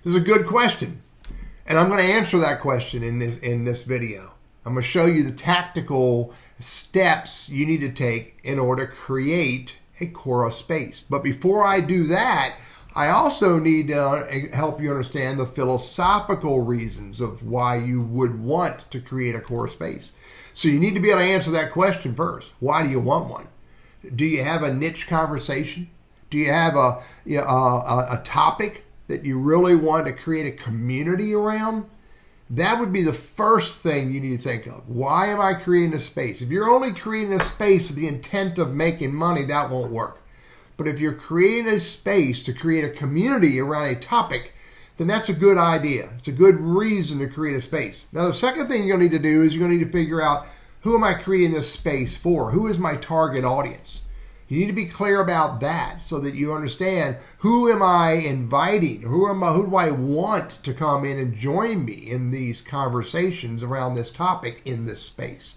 This is a good question, and I'm going to answer that question in this video. I'm going to show you the tactical steps you need to take in order to create a Quora Space. But before I do that, I also need to help you understand the philosophical reasons of why you would want to create a Quora Space. So you need to be able to answer that question first. Why do you want one? Do you have a niche conversation? Do you have a topic that you really want to create a community around? That would be the first thing you need to think of. Why am I creating a space? If you're only creating a space with the intent of making money, that won't work. But if you're creating a space to create a community around a topic, then that's a good idea. It's a good reason to create a space. Now, the second thing you're going to need to do is you're going to need to figure out, who am I creating this space for? Who is my target audience? You need to be clear about that so that you understand, who am I inviting? Who do I want to come in and join me in these conversations around this topic in this space?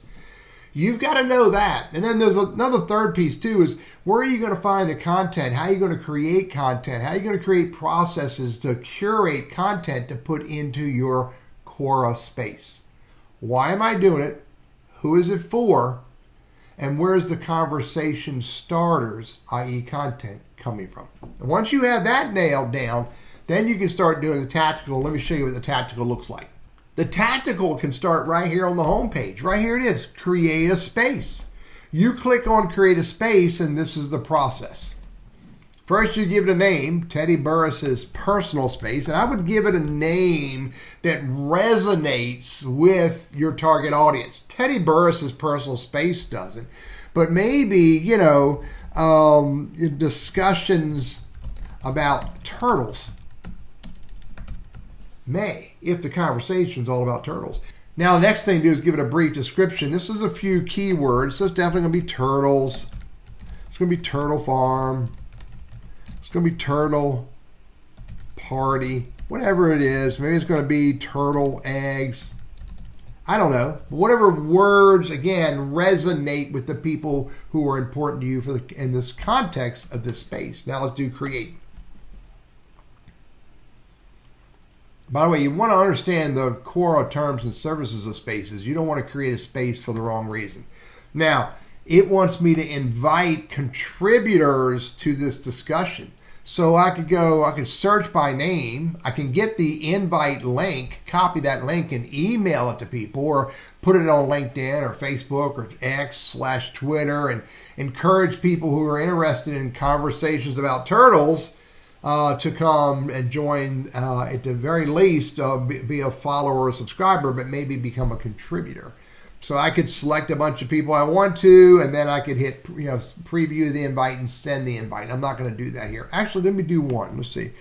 You've got to know that. And then there's another third piece too, is where are you going to find the content? How are you going to create content? How are you going to create processes to curate content to put into your Quora Space? Why am I doing it? Who is it for? And where's the conversation starters, i.e. content, coming from? And once you have that nailed down, then you can start doing the tactical. Let me show you what the tactical looks like. The tactical can start right here on the home page. Right here it is, create a space. You click on create a space, and this is the process. First, you give it a name, Teddy Burris's personal space, and I would give it a name that resonates with your target audience. Teddy Burris's personal space doesn't, but maybe, discussions about turtles may, if the conversation is all about turtles. Now, the next thing to do is give it a brief description. This is a few keywords, so it's definitely going to be turtles. It's going to be turtle farm. It's going to be turtle party, whatever it is. Maybe it's going to be turtle eggs. I don't know. Whatever words, again, resonate with the people who are important to you in this context of this space. Now let's do create. By the way, you want to understand the Quora terms and services of spaces. You don't want to create a space for the wrong reason. Now, it wants me to invite contributors to this discussion. So I could search by name. I can get the invite link, copy that link and email it to people, or put it on LinkedIn or Facebook or X/Twitter, and encourage people who are interested in conversations about turtles to come and join, at the very least, be a follower or subscriber, but maybe become a contributor. So I could select a bunch of people I want to, and then I could hit preview the invite and send the invite. I'm not going to do that here. Actually, let me do one. Let's see.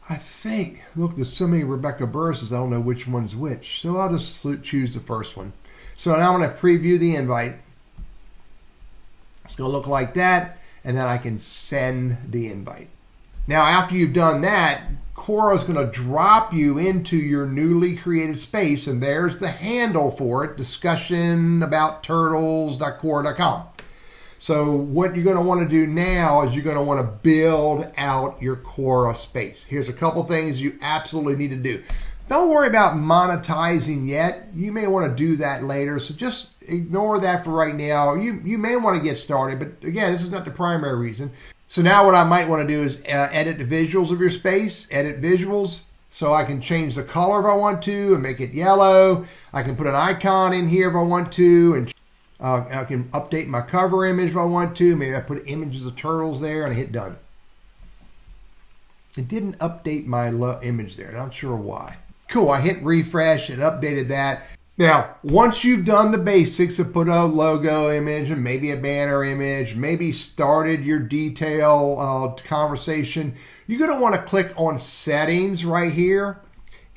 I think, look, there's so many Rebecca Burris's, I don't know which one's which. So I'll just choose the first one. So now I'm going to preview the invite. It's going to look like that, and then I can send the invite. Now, after you've done that, Quora is going to drop you into your newly created space, and there's the handle for it, discussionaboutturtles.quora.com. So what you're going to want to do now is you're going to want to build out your Quora Space. Here's a couple things you absolutely need to do. Don't worry about monetizing yet. You may want to do that later, so just ignore that for right now. You may want to get started, but again, this is not the primary reason. So now what I might want to do is edit the visuals of your space, edit visuals, so I can change the color if I want to and make it yellow. I can put an icon in here if I want to, and I can update my cover image if I want to. Maybe I put images of turtles there and I hit done. It didn't update my image there, not sure why. Cool, I hit refresh, it updated that. Now, once you've done the basics of put a logo image and maybe a banner image, maybe started your detail conversation, you're going to want to click on settings right here.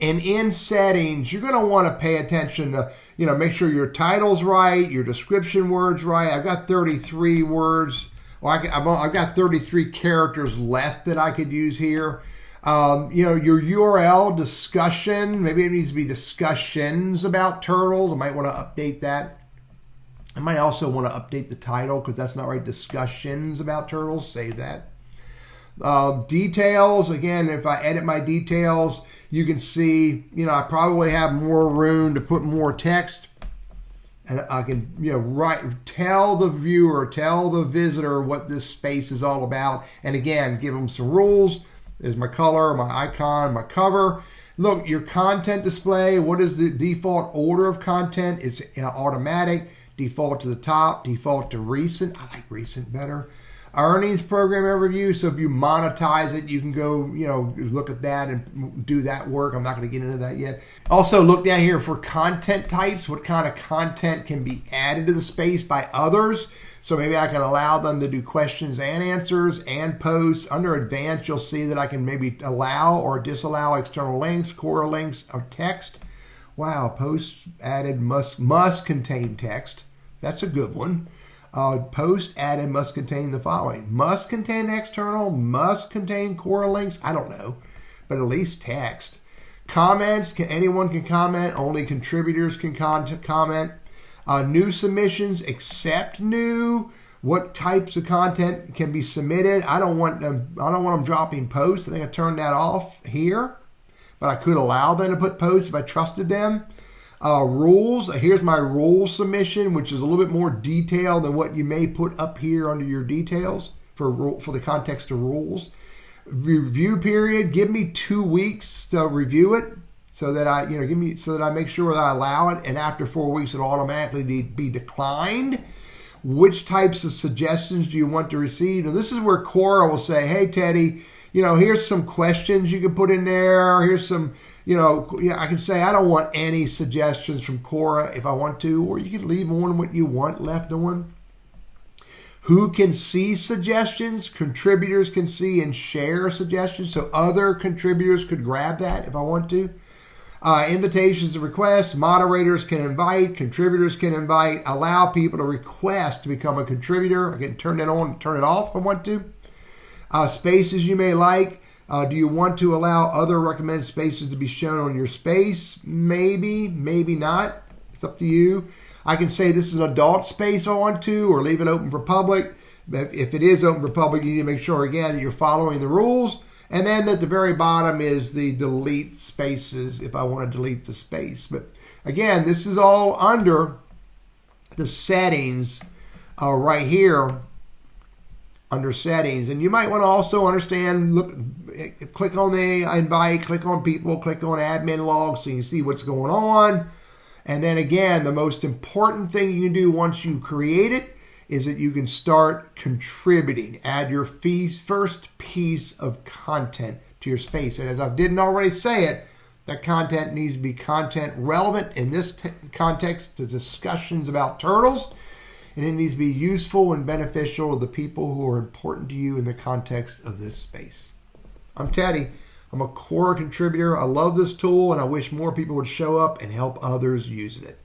And in settings, you're going to want to pay attention to, make sure your title's right, your description words right. I've got 33 words. Well, I've got 33 characters left that I could use here. Your URL discussion, maybe it needs to be discussions about turtles. I might want to update that. I might also want to update the title because that's not right. Discussions about turtles, save that. Details, again, if I edit my details, You can see, I probably have more room to put more text. And I can, tell the viewer, tell the visitor what this space is all about. And again, give them some rules. There's my color, my icon, my cover. Look, your content display, what is the default order of content? It's automatic, default to the top, default to recent. I like recent better. Earnings program overview. So if you monetize it, you can go, look at that and do that work. I'm not going to get into that yet. Also, look down here for content types. What kind of content can be added to the space by others? So maybe I can allow them to do questions and answers and posts. Under advanced, you'll see that I can maybe allow or disallow external links, Quora links, or text. Wow, posts added must contain text. That's a good one. Post added must contain the following. Must contain external, must contain Quora links. I don't know, but at least text. Comments, anyone can comment. Only contributors can comment. New submissions, accept new. What types of content can be submitted? I don't want them dropping posts. I think I turned that off here, but I could allow them to put posts if I trusted them. Rules. Here's my rule submission, which is a little bit more detailed than what you may put up here under your details for the context of rules. Review period. Give me 2 weeks to review it, so that I make sure that I allow it, and after 4 weeks it'll automatically be declined. Which types of suggestions do you want to receive? Now this is where Quora will say, hey Teddy, here's some questions you can put in there. Here's some, I can say I don't want any suggestions from Quora if I want to, or you can leave on what you want left on. Who can see suggestions? Contributors can see and share suggestions, so other contributors could grab that if I want to. Invitations and requests. Moderators can invite. Contributors can invite. Allow people to request to become a contributor. I can turn that on, turn it off if I want to. Spaces you may like. Do you want to allow other recommended spaces to be shown on your space? Maybe, maybe not. It's up to you. I can say this is an adult space if I want to, or leave it open for public. But if it is open for public, you need to make sure, again, that you're following the rules. And then at the very bottom is the delete spaces if I want to delete the space. But again, this is all under the settings right here under settings. And you might want to also understand, click on the invite, click on people, click on admin log so you can see what's going on. And then again, the most important thing you can do once you create it is that you can start contributing. Add your first piece of content to your space. And as I didn't already say it, that content needs to be content relevant in this context to discussions about turtles. And it needs to be useful and beneficial to the people who are important to you in the context of this space. I'm Teddy. I'm a Quora contributor. I love this tool and I wish more people would show up and help others using it.